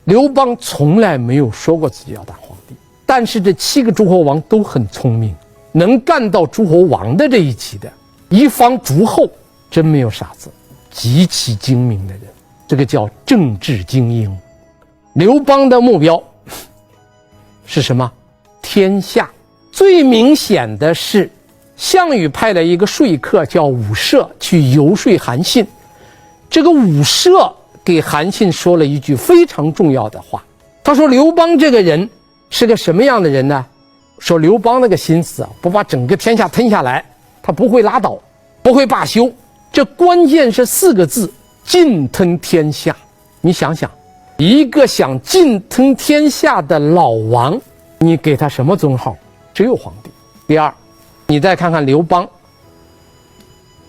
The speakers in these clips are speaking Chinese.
刘邦从来没有说过自己要当皇帝，但是这7个诸侯王都很聪明，能干到诸侯王的这一级的，一方诸侯真没有傻子，极其精明的人，这个叫政治精英。刘邦的目标是什么？天下。最明显的是项羽派了一个说客叫伍射去游说韩信，这个伍射给韩信说了一句非常重要的话，他说刘邦这个人是个什么样的人呢？说刘邦那个心思不把整个天下吞下来，他不会拉倒，不会罢休，这关键是4个字：尽吞天下。你想想，一个想尽吞天下的老王，你给他什么尊号？只有皇帝。第二，你再看看刘邦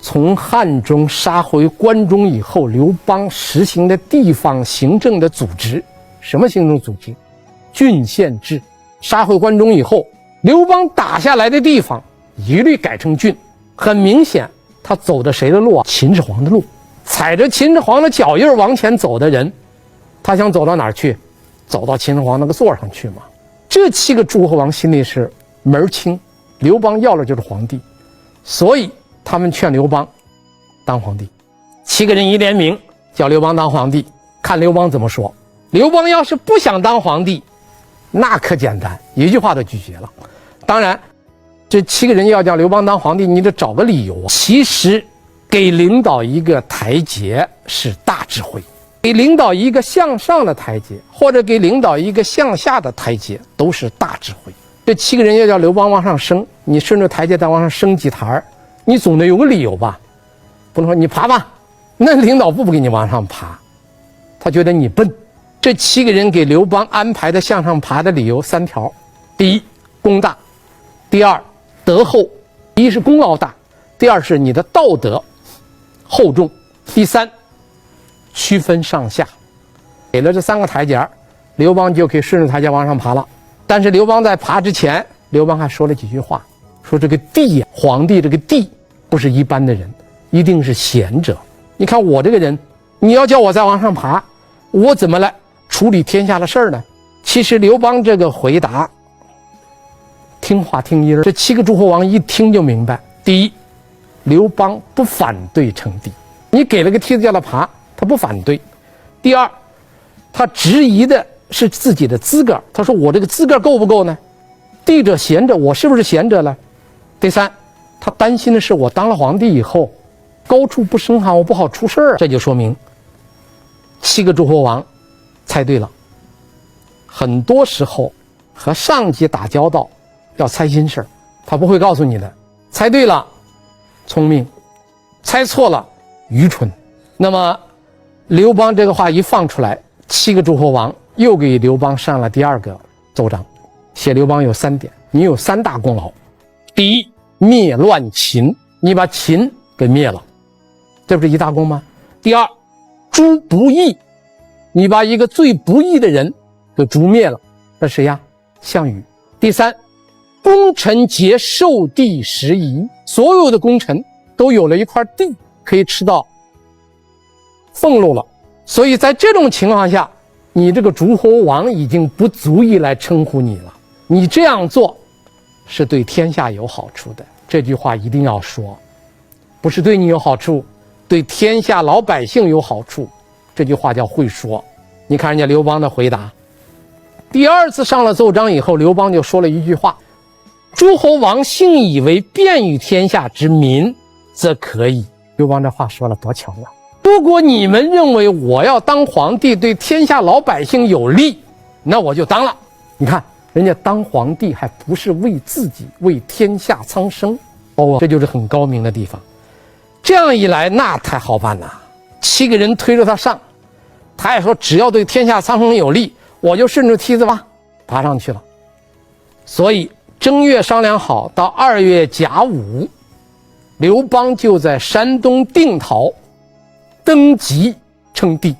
从汉中杀回关中以后，刘邦实行的地方行政的组织，什么行政组织？郡县制。杀回关中以后，刘邦打下来的地方一律改成郡，很明显他走的谁的路啊？秦始皇的路，踩着秦始皇的脚印往前走的人，他想走到哪儿去？走到秦始皇那个座上去嘛。这7个诸侯王心里是门清，刘邦要的就是皇帝，所以他们劝刘邦当皇帝。7个人一联名叫刘邦当皇帝，看刘邦怎么说。刘邦要是不想当皇帝，那可简单，一句话都拒绝了。当然这7个人要叫刘邦当皇帝，你得找个理由啊。其实给领导一个台阶是大智慧，给领导一个向上的台阶，或者给领导一个向下的台阶，都是大智慧。这7个人要叫刘邦往上升，你顺着台阶再往上升几台，你总得有个理由吧？不能说你爬吧，那领导不给你往上爬，他觉得你笨。这7个人给刘邦安排的向上爬的理由3条：第一，功大；第二，德厚。第一是功劳大，第二是你的道德厚重，第三，区分上下。给了这3个台阶，刘邦就可以顺着台阶往上爬了。但是刘邦在爬之前，刘邦还说了几句话，说这个帝呀，皇帝这个帝不是一般的人，一定是贤者。你看我这个人，你要叫我再往上爬，我怎么来处理天下的事儿呢？其实刘邦这个回答听话听音儿，这7个诸侯王一听就明白。第一，刘邦不反对称帝，你给了个梯子叫他爬，他不反对。第二，他质疑的是自己的资格，他说我这个资格够不够呢？帝者贤者，我是不是贤者了？第三，他担心的是我当了皇帝以后高处不胜寒，我不好出事儿。这就说明7个诸侯王猜对了。很多时候和上级打交道要猜心事儿，他不会告诉你的。猜对了聪明，猜错了愚蠢。那么刘邦这个话一放出来，7个诸侯王又给刘邦上了第2个奏章，写刘邦有3点，你有3大功劳。第一，灭乱秦，你把秦给灭了，这不是一大功吗？第二，诛不义，你把一个最不义的人给诛灭了，这谁呀？项羽。第三，功臣皆受地食邑，所有的功臣都有了一块地可以吃到俸禄了。所以在这种情况下，你这个诸侯王已经不足以来称呼你了，你这样做是对天下有好处的。这句话一定要说，不是对你有好处，对天下老百姓有好处，这句话叫会说。你看人家刘邦的回答，第2次上了奏章以后，刘邦就说了一句话：诸侯王信以为便于天下之民，则可以。刘邦这话说了多巧妙！如果你们认为我要当皇帝对天下老百姓有利，那我就当了。你看人家当皇帝还不是为自己，为天下苍生。这就是很高明的地方。这样一来那太好办了，7个人推着他上，他也说只要对天下苍生有利，我就顺着梯子爬上去了。所以正月商量好，到2月甲午，刘邦就在山东定陶登基称帝。